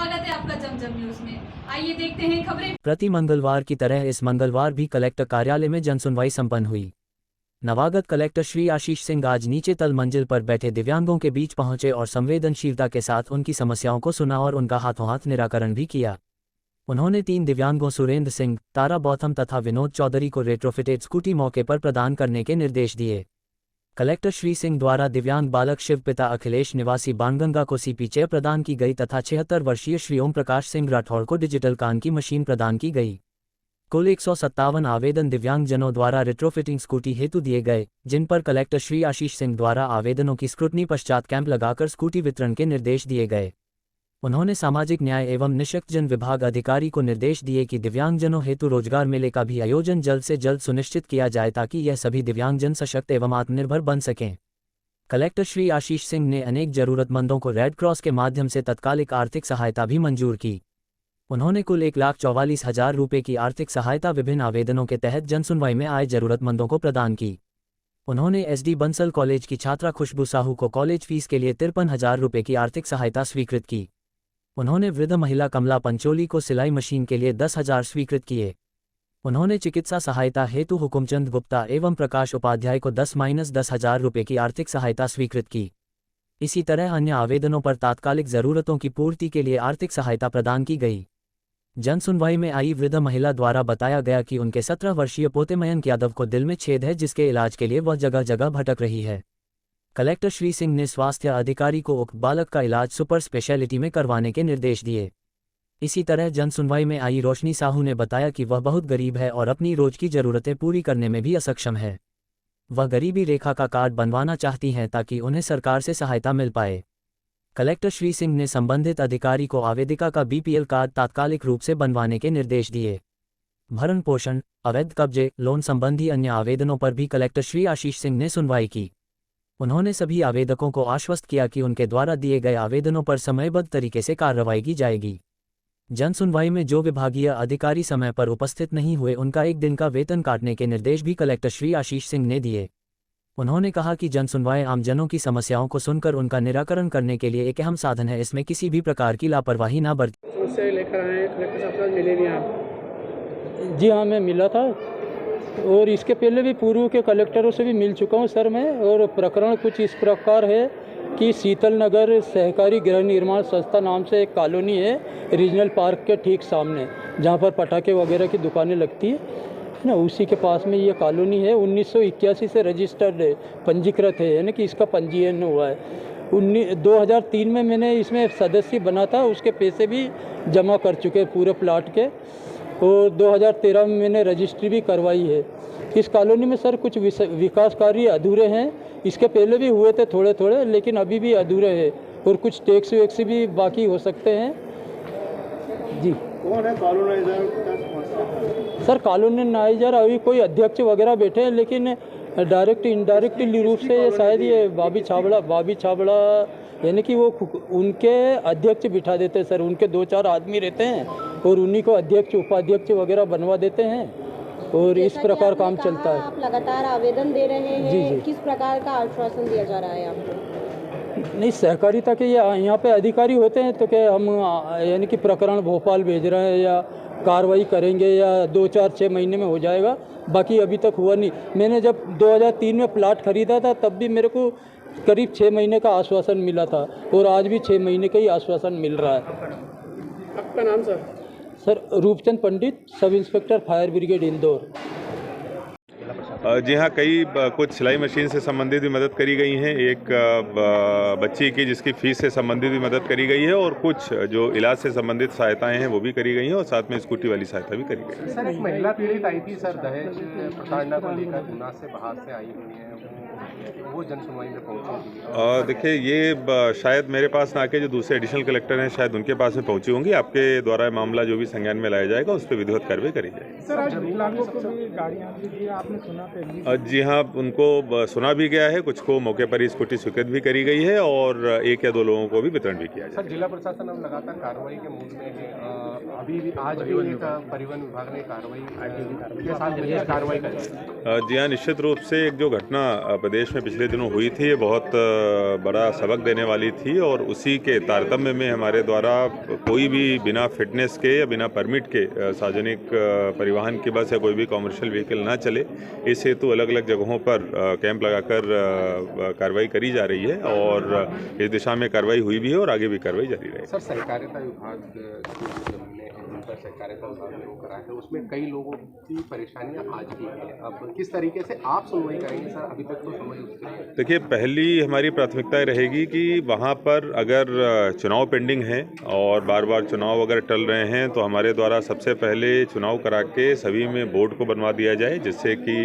स्वागत है आपका जमजम न्यूज में। आइए देखते हैं खबरें। प्रति मंगलवार की तरह इस मंगलवार भी कलेक्टर कार्यालय में जनसुनवाई संपन्न हुई। नवागत कलेक्टर श्री आशीष सिंह आज नीचे तल मंजिल पर बैठे दिव्यांगों के बीच पहुंचे और संवेदनशीलता के साथ उनकी समस्याओं को सुना और उनका हाथों हाथ निराकरण भी किया। उन्होंने 3 दिव्यांगों सुरेंद्र सिंह, तारा बौथम तथा विनोद चौधरी को रेट्रोफिटेड स्कूटी मौके पर प्रदान करने के निर्देश दिए। कलेक्टर श्री सिंह द्वारा दिव्यांग बालक शिवपिता अखिलेश निवासी बाणगंगा को सीपी चेयर प्रदान की गई तथा 76 वर्षीय श्री ओम प्रकाश सिंह राठौड़ को डिजिटल कान की मशीन प्रदान की गई। कुल 157 आवेदन दिव्यांगजनों द्वारा रेट्रोफिटिंग स्कूटी हेतु दिए गए, जिन पर कलेक्टर श्री आशीष सिंह द्वारा आवेदनों की स्क्रूटनी पश्चात कैंप लगाकर स्कूटी वितरण के निर्देश दिए गए। उन्होंने सामाजिक न्याय एवं निःशक्तजन विभाग अधिकारी को निर्देश दिए कि दिव्यांगजनों हेतु रोजगार मेले का भी आयोजन जल्द से जल्द सुनिश्चित किया जाए ताकि यह सभी दिव्यांगजन सशक्त एवं आत्मनिर्भर बन सकें। कलेक्टर श्री आशीष सिंह ने अनेक जरूरतमंदों को रेड क्रॉस के माध्यम से तत्कालिक आर्थिक सहायता भी मंजूर की। उन्होंने कुल 1,44,000 रुपये की आर्थिक सहायता विभिन्न आवेदनों के तहत जनसुनवाई में आए जरूरतमंदों को प्रदान की। उन्होंने SD बंसल कॉलेज की छात्रा खुशबू साहू को कॉलेज फीस के लिए 53,000 रुपये की आर्थिक सहायता स्वीकृत की। उन्होंने वृद्ध महिला कमला पंचोली को सिलाई मशीन के लिए 10,000 स्वीकृत किए। उन्होंने चिकित्सा सहायता हेतु हुकुमचंद गुप्ता एवं प्रकाश उपाध्याय को 10,000 रुपये की आर्थिक सहायता स्वीकृत की। इसी तरह अन्य आवेदनों पर तात्कालिक जरूरतों की पूर्ति के लिए आर्थिक सहायता प्रदान की गई। जनसुनवाई में आई वृद्ध महिला द्वारा बताया गया कि उनके 17 वर्षीय पोते मयंक यादव को दिल में छेद है, जिसके इलाज के लिए वह जगह जगह भटक रही है। कलेक्टर श्री सिंह ने स्वास्थ्य अधिकारी को उक्त बालक का इलाज सुपर स्पेशलिटी में करवाने के निर्देश दिए। इसी तरह जनसुनवाई में आई रोशनी साहू ने बताया कि वह बहुत गरीब है और अपनी रोज की जरूरतें पूरी करने में भी असक्षम है। वह गरीबी रेखा का कार्ड बनवाना चाहती हैं ताकि उन्हें सरकार से सहायता मिल पाए। कलेक्टर श्री सिंह ने संबंधित अधिकारी को आवेदिका का BPL कार्ड तात्कालिक रूप से बनवाने के निर्देश दिए। भरण पोषण, अवैध कब्जे, लोन संबंधी अन्य आवेदनों पर भी कलेक्टर श्री आशीष सिंह ने सुनवाई की। उन्होंने सभी आवेदकों को आश्वस्त किया कि उनके द्वारा दिए गए आवेदनों पर समयबद्ध तरीके से कार्रवाई की जाएगी। जनसुनवाई में जो विभागीय अधिकारी समय पर उपस्थित नहीं हुए उनका 1 दिन का वेतन काटने के निर्देश भी कलेक्टर श्री आशीष सिंह ने दिए। उन्होंने कहा कि जनसुनवाई आमजनों की समस्याओं को सुनकर उनका निराकरण करने के लिए एक अहम साधन है, इसमें किसी भी प्रकार की लापरवाही न बरतें। समस्या लेकर आए कलेक्टर साहब से मिले नहीं आप? जी हाँ, मैं मिला था और इसके पहले भी पूर्व के कलेक्टरों से भी मिल चुका हूँ सर मैं। और प्रकरण कुछ इस प्रकार है कि शीतल नगर सहकारी गृह निर्माण संस्था नाम से एक कॉलोनी है रीजनल पार्क के ठीक सामने, जहाँ पर पटाखे वगैरह की दुकानें लगती है ना, उसी के पास में ये कॉलोनी है। 1981 से रजिस्टर्ड है, पंजीकृत है, यानी कि इसका पंजीयन हुआ है। 2003 में मैंने इसमें सदस्य बना था, उसके पैसे भी जमा कर चुके पूरे प्लाट के। और 2013 में मैंने रजिस्ट्री भी करवाई है। इस कॉलोनी में सर कुछ विकास कार्य अधूरे हैं, इसके पहले भी हुए थे थोड़े थोड़े, लेकिन अभी भी अधूरे हैं और कुछ टैक्स वैक्स भी बाकी हो सकते हैं। जी कौन है कॉलोनाइजर? सर कॉलोनाइजर अभी कोई अध्यक्ष वगैरह बैठे हैं, लेकिन डायरेक्ट इनडायरेक्टली रूप से शायद ये बाबी छाबड़ा यानी कि वो उनके अध्यक्ष बिठा देते हैं सर। उनके 2-4 आदमी रहते हैं और उन्हीं को अध्यक्ष उपाध्यक्ष वगैरह बनवा देते हैं और इस प्रकार काम चलता है। आप लगातार आवेदन दे रहे हैं, जी। किस प्रकार का आश्वासन दिया जा रहा है आपको? नहीं, सहकारिता के यहाँ पे अधिकारी होते हैं तो क्या हम यानी कि प्रकरण भोपाल भेज रहे हैं या कार्रवाई करेंगे या 2-4-6 महीने में हो जाएगा, बाकी अभी तक हुआ नहीं। मैंने जब 2003 में प्लाट खरीदा था तब भी मेरे को करीब 6 महीने का आश्वासन मिला था और आज भी 6 महीने का ही आश्वासन मिल रहा है। आपका नाम sir? Sir Roopchand Pandit, sub inspector fire brigade Indore. जी हाँ, कुछ सिलाई मशीन से संबंधित भी मदद करी गई हैं। एक बच्ची की जिसकी फ़ीस से संबंधित भी मदद करी गई है और कुछ जो इलाज से संबंधित सहायताएं हैं वो भी करी गई हैं और साथ में स्कूटी वाली सहायता भी करी गई है। सर एक महिला पीड़ित आई थी सर दहेज प्रताड़ना को लेकर, गुना से बाहर से आई हुई है, वो जनसुनवाई में पहुंची। देखिए, ये शायद मेरे पास ना आके जो दूसरे एडिशनल कलेक्टर हैं शायद उनके पास में पहुंची होंगी। आपके द्वारा मामला जो भी संज्ञान में लाया जाएगा उस पर विधिवत कार्रवाई करी जाएगी। सर आज विकलांगों को भी गाड़ियाँ दी, आपने सुना? जी हाँ, उनको सुना भी गया है, कुछ को मौके पर ही स्कूटी स्वीकृत भी करी गई है और 1 या 2 लोगों को भी वितरण भी किया जाए। सर जिला प्रशासन अब लगातार कार्रवाई के मूड में है। अभी भी आज भी परिवहन विभाग ने कार्रवाई करेगी। जी हाँ, निश्चित रूप से एक जो घटना प्रदेश प्रदेश में पिछले दिनों हुई थी, ये बहुत बड़ा सबक देने वाली थी और उसी के तारतम्य में हमारे द्वारा कोई भी बिना फिटनेस के या बिना परमिट के सार्वजनिक परिवहन की बस या कोई भी कॉमर्शियल व्हीकल ना चले, इस हेतु अलग अलग जगहों पर कैंप लगाकर कार्रवाई करी जा रही है और इस दिशा में कार्रवाई हुई भी है और आगे भी कार्रवाई जारी रहेगी। सर, सहकारिता विभाग सहकारिता विभाग ने वो करा है, उसमें कई लोगों की परेशानियां आज भी हैं। अब किस तरीके से आप सुनवाई करेंगे सर? अभी तक तो सुनवाई उसकी देखिए, पहली हमारी प्राथमिकता रहेगी कि वहाँ पर अगर चुनाव पेंडिंग है और बार बार चुनाव अगर टल रहे हैं तो हमारे द्वारा सबसे पहले चुनाव करा के सभी में बोर्ड को बनवा दिया जाए, जिससे कि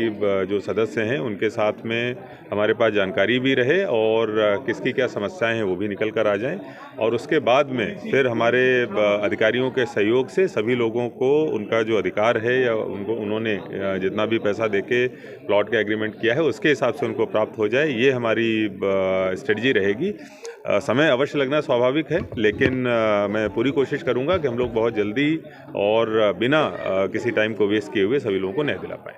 जो सदस्य हैं उनके साथ में हमारे पास जानकारी भी रहे और किसकी क्या समस्याएं हैं वो भी निकल कर आ जाएं और उसके बाद में फिर हमारे अधिकारियों के सहयोग से सभी लोगों को उनका जो अधिकार है या उन्होंने जितना भी पैसा देके प्लॉट का एग्रीमेंट किया है उसके हिसाब से उनको प्राप्त हो जाए, ये हमारी स्ट्रेटजी रहेगी। समय अवश्य लगना स्वाभाविक है, लेकिन मैं पूरी कोशिश करूंगा कि हम लोग बहुत जल्दी और बिना किसी टाइम को वेस्ट किए हुए सभी लोगों को न्याय दिला पाएं।